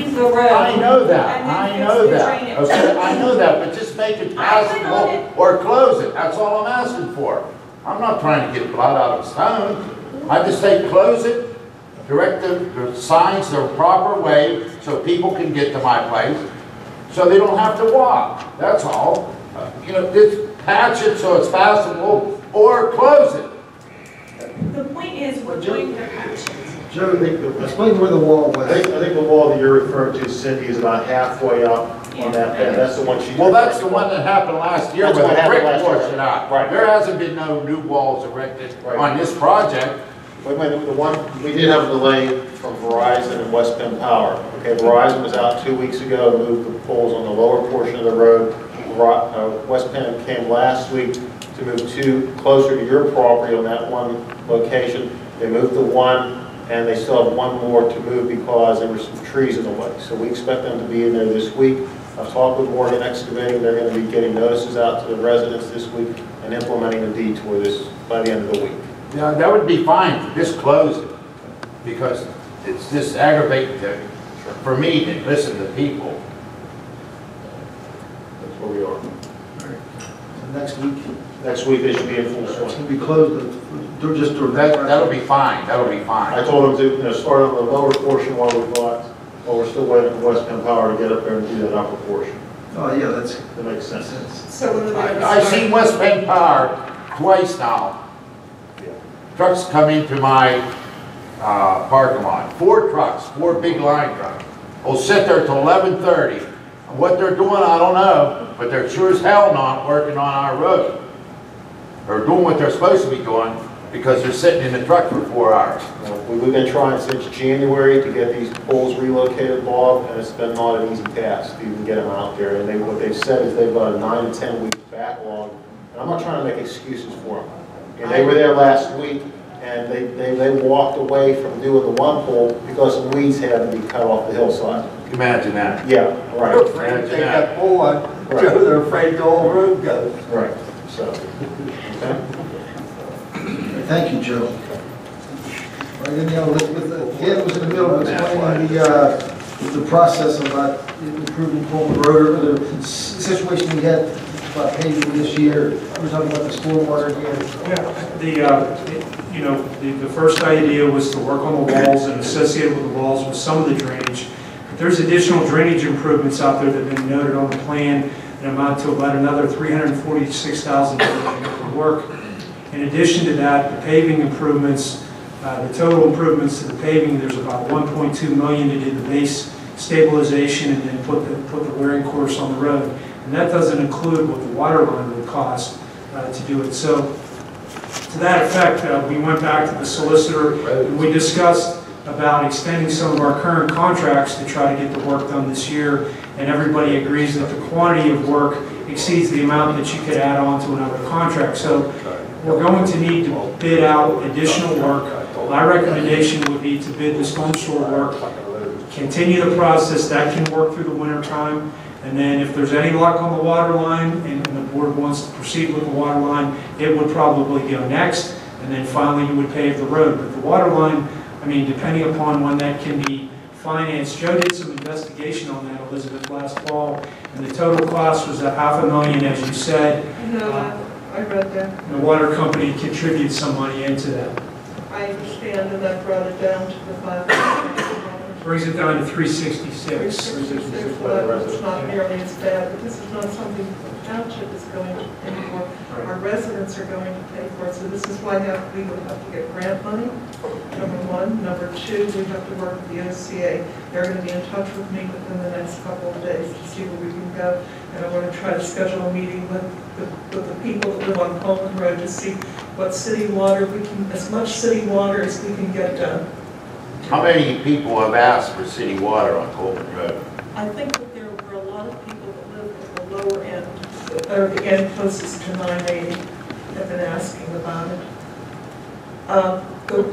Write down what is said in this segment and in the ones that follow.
pave the road. I know that, and then I fix know the that, drainage. okay, I know that, but just make it I went on passable it. or close it, that's all I'm asking for. I'm not trying to get blood out of stone. I just say close it, direct the signs the proper way so people can get to my place, so they don't have to walk, that's all. You know, just patch it so it's passable or close it. The point is, we're doing the patches. Joe, explain where the wall was. I think the wall that you're referring to, Cindy, is about halfway up on that bed. That's the one she. Well, that's the one that happened last year That's where what the happened brick last year. washed it out. Right. There hasn't been no new walls erected Right. on this project. Wait, the one, we did have a delay from Verizon and West Penn Power. Okay, Verizon was out 2 weeks ago and moved the poles on the lower portion of the road. West Penn came last week to move two closer to your property on that one location. They moved the one, and they still have one more to move because there were some trees in the way. So we expect them to be in there this week. I've talked with Morgan Excavating. They're going to be getting notices out to the residents this week and implementing the detour this by the end of the week. Yeah, that would be fine, just close it, because it's just aggravating for me to listen to people. That's where we are. Next week, Next week they should be in full it's swing. going to be closed, just during That'll be fine, that'll be I fine. told them to start on the lower portion while we're still waiting for West Penn Power to get up there and do that upper portion. Oh, yeah, that makes sense. So when are they gonna I've start? seen West Penn Power twice now. Trucks come into my parking lot. 4 trucks, 4 big line trucks. Will sit there till 11:30. What they're doing, I don't know, but they're sure as hell not working on our road. They're doing what they're supposed to be doing because they're sitting in the truck for 4 hours. We've been trying since January to get these poles relocated, Bob, and it's been not an easy task to even get them out there. And what they've said is they've got a 9 to 10 week backlog. And I'm not trying to make excuses for them. And they were there last week, and they walked away from doing the one pole because some weeds had to be cut off the hillside. Imagine that. Yeah, right. They're afraid to take that pole on, Right. they're afraid the whole road goes. Right, so, okay. Thank you, Joe. All right, anyhow, Elizabeth, Dan was in the middle of explaining the process about improving Pullman Road, or the situation we had about paving this year. We're talking about the stormwater again. Yeah, the first idea was to work on the walls, and associated with the walls was some of the drainage. But there's additional drainage improvements out there that have been noted on the plan that amount to about another $346,000 of work. In addition to that, the paving improvements, the total improvements to the paving, there's about $1.2 million to do the base stabilization and then put the wearing course on the road. And that doesn't include what the water line would cost to do it. So to that effect, we went back to the solicitor and we discussed about extending some of our current contracts to try to get the work done this year. And everybody agrees that the quantity of work exceeds the amount that you could add on to another contract. So we're going to need to bid out additional work. My recommendation would be to bid the storm sewer work, continue the process. That can work through the winter time. And then if there's any luck on the water line and the board wants to proceed with the water line, it would probably go next. And then finally you would pave the road. But the water line, I mean, depending upon when that can be financed, Joe did some investigation on that, Elizabeth, last fall. And the total cost was $500,000, as you said. No, I read that. The water company contributes some money into that. I understand, and that brought it down to the $500,000. Brings it down to 366. Well, it's not nearly as bad, but this is not something the township is going to pay for. Our residents are going to pay for it, so this is why we would have to get grant money, number one. Number two, we have to work with the OCA. They're going to be in touch with me within the next couple of days to see where we can go. And I want to try to schedule a meeting with the people that live on Pullman Road to see what city water we can, as much city water as we can get done. How many people have asked for city water on Coleman Road? I think that there were a lot of people that live at the lower end, or the end closest to 980, have been asking about it.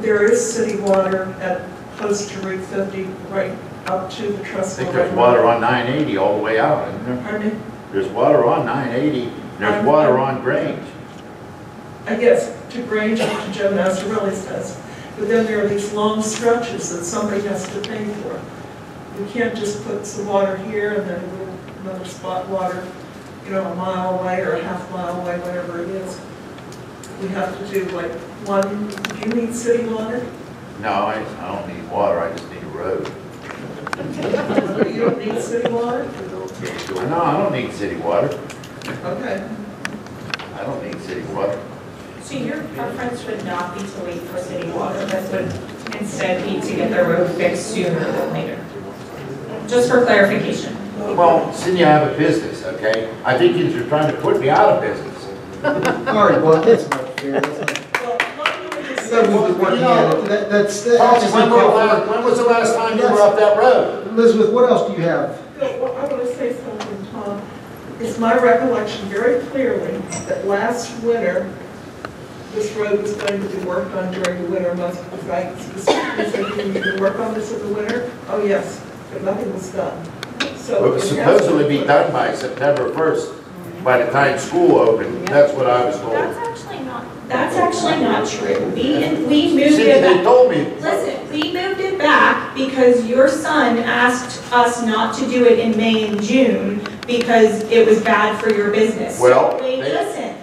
There is city water at close to Route 50, right up to the I Trustwell. think there's water on 980 all the way out, isn't there? Pardon me? There's water on 980, and there's water on Grange. I guess to Grange and to Joe Mazzarelli's house. But then there are these long stretches that somebody has to pay for. We can't just put some water here and then another spot water, you know, a mile away or a half mile away, whatever it is. We have to do like one, do you need city water? No, I don't need water, I just need a road. You don't need city water? No, I don't need city water. Okay. I don't need city water. So your preference would not be to wait for city water, but would instead be to get the road fixed sooner than later? Just for clarification. Well, since you have a business, okay, I think you're trying to put me out of business. All right, well, that's not fair. That's not- Well, why don't we just That's what we're working at. That's just When was the last time you were up that road? Elizabeth, what else do you have? Well, I want to say something, Tom. It's my recollection very clearly that last winter, this road was going to be worked on during the winter months, because I specifically said, can you work on this in the winter? Oh, yes, but nothing was done. So It was it has to supposedly be done by September 1st, by the time school opened. That's what I was told. That's actually not true. We moved See, it they back. told me. Listen, we moved it back because your son asked us not to do it in May and June because it was bad for your business. Well, So wait, listen,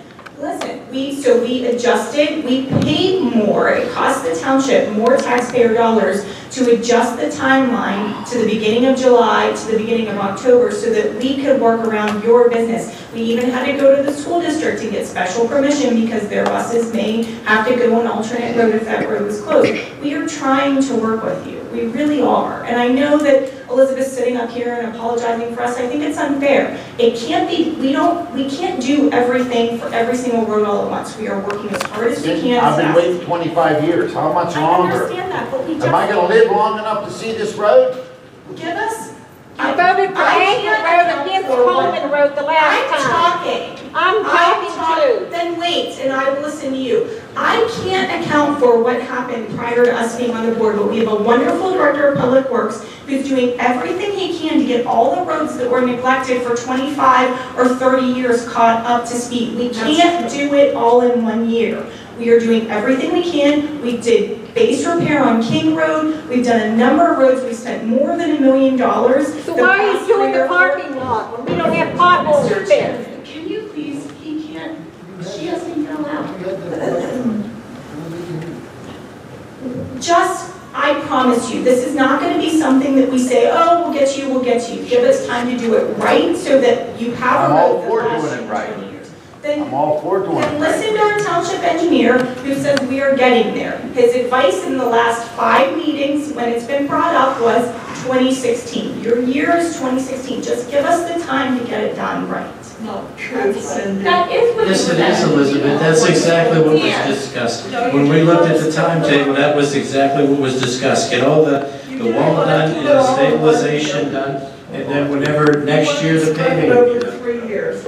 we adjusted, we paid more, it cost the township more taxpayer dollars to adjust the timeline to the beginning of July, to the beginning of October, so that we could work around your business. We even had to go to the school district to get special permission because their buses may have to go an alternate road if that road was closed. We are trying to work with you, we really are. And I know that Elizabeth's sitting up here and apologizing for us. I think it's unfair. It can't be, we can't do everything for every single road all at once. We are working as hard as we can. I've been waiting 25 years. How much I longer? understand that, but we just. Am I going to live long enough to see this road? Give us. I voted for Anchor Road against Coleman Road the last I'm time. talking. I'm talking too. Then wait, and I will listen to you. I can't account for what happened prior to us being on the board, but we have a wonderful director of public works who's doing everything he can to get all the roads that were neglected for 25 or 30 years caught up to speed. We can't do it all in 1 year. We are doing everything we can. We did base repair on King Road. We've done a number of roads. We spent more than $1 million. So why are you doing the parking lot when we don't have potholes to Mr. fix? Chairman, can you please, he can't, she hasn't even allowed. Just, I promise you, this is not going to be something that we say, oh, we'll get you, we'll get you. Give us time to do it right so that you have a I'm all road that for lasts doing it you right. 20 years. Then I'm all for doing Then it. listen to our township engineer who says we are getting there. His advice in the last 5 meetings when it's been brought up was 2016. Your year is 2016. Just give us the time to get it done right. Not true, Cindy. That is what Yes, you it is, said. Elizabeth. That's exactly what was Yeah. discussed. No, you When we didn't looked want at us the to timetable, put that was exactly what was discussed. Get all the You wall didn't done want and to put all the the stabilization money done, and then whenever next year the Spread paving it will be over done. 3 years.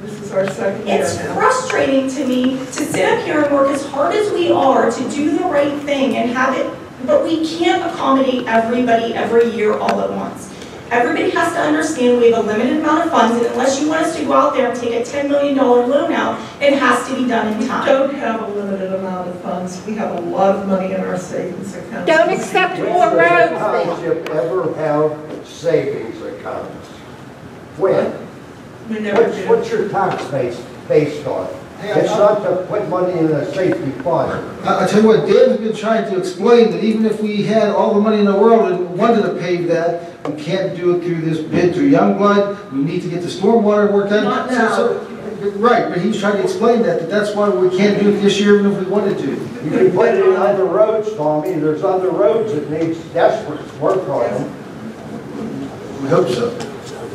This is our second year It's now. frustrating to me to sit up here and work as hard as we are to do the right thing and have it, but we can't accommodate everybody every year all at once. Everybody has to understand we have a limited amount of funds, and unless you want us to go out there and take a $10 million loan out, it has to be done in We time. don't have a limited amount of funds. We have a lot of money in our savings accounts. Don't accept more roads then. Township ever have savings accounts? When? We never do. What's your tax base based on? It's not to put money in a safety fund. I tell you what, Dan's been trying to explain that even if we had all the money in the world and wanted to pave that, we can't do it through this bid through Youngblood. We need to get the stormwater work done. Not now. Right, but he was trying to explain that that's why we can't do it this year even if we wanted to. You can put it in other roads, Tommy. There's other roads that needs desperate work on them. We hope so.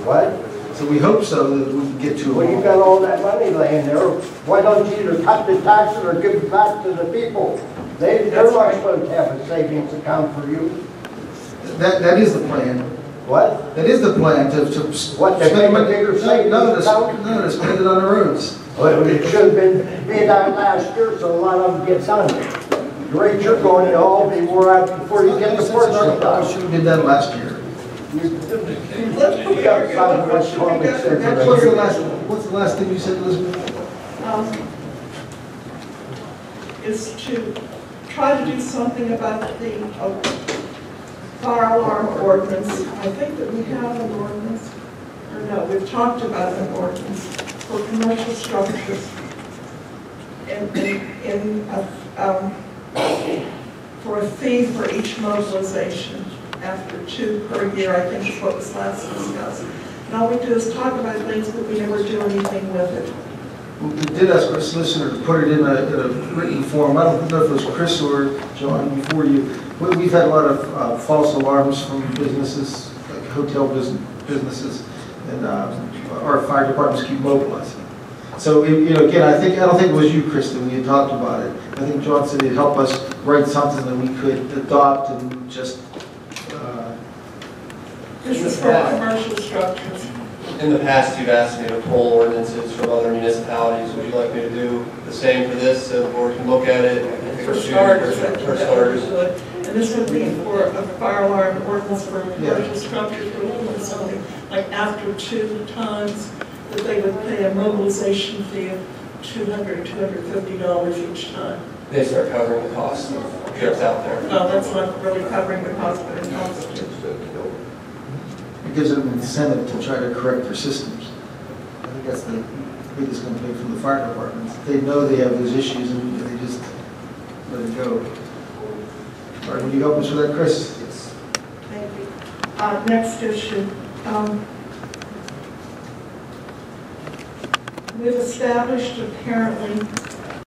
What? So we hope so that we can get to Well, you it. got all that money laying there. Why don't you either cut the taxes or give it back to the people? They're not supposed to have a savings account for you. That is the plan. What? That is the plan to What, to make a bigger savings No, account? to spend it on the roads. Well, it should have been made out last year, so a lot of them get done. The rate you're going, you'll all be wore out before you get the first one I done. should have did that last year. Let's put the argument what should be done next What's the year. what's the last thing you said, Elizabeth? Is to try to do something about the fire alarm ordinance, I think that we have an ordinance, or no, we've talked about an ordinance for commercial structures for a fee for each mobilization after 2 per year, I think is what was last discussed. And all we do is talk about things, but we never do anything with it. We did ask our solicitor to put it in a written form. I don't know if it was Chris or John before you. We've had a lot of false alarms from businesses, like hotel businesses, and our fire departments keep mobilizing. So, again, I don't think it was you, Kristen, when you talked about it. I think John said he'd help us write something that we could adopt and just. This is for commercial structures. In the past, you've asked me to pull ordinances from other municipalities. Would you like me to do the same for this, so the board can look at it? For starters, For starters. And this would be for a fire alarm ordinance for commercial structures. We're looking at something like after 2 times that they would pay a mobilization fee of $200, $250 each time. They start covering the cost of trips out there. No, that's not really covering the cost, but it helps to. It gives them an incentive to try to correct their systems. I think that's the biggest complaint from the fire departments. They know they have those issues and they just let it go. All right, will you help us with that, Chris? Yes. Thank you. Next issue. We've established apparently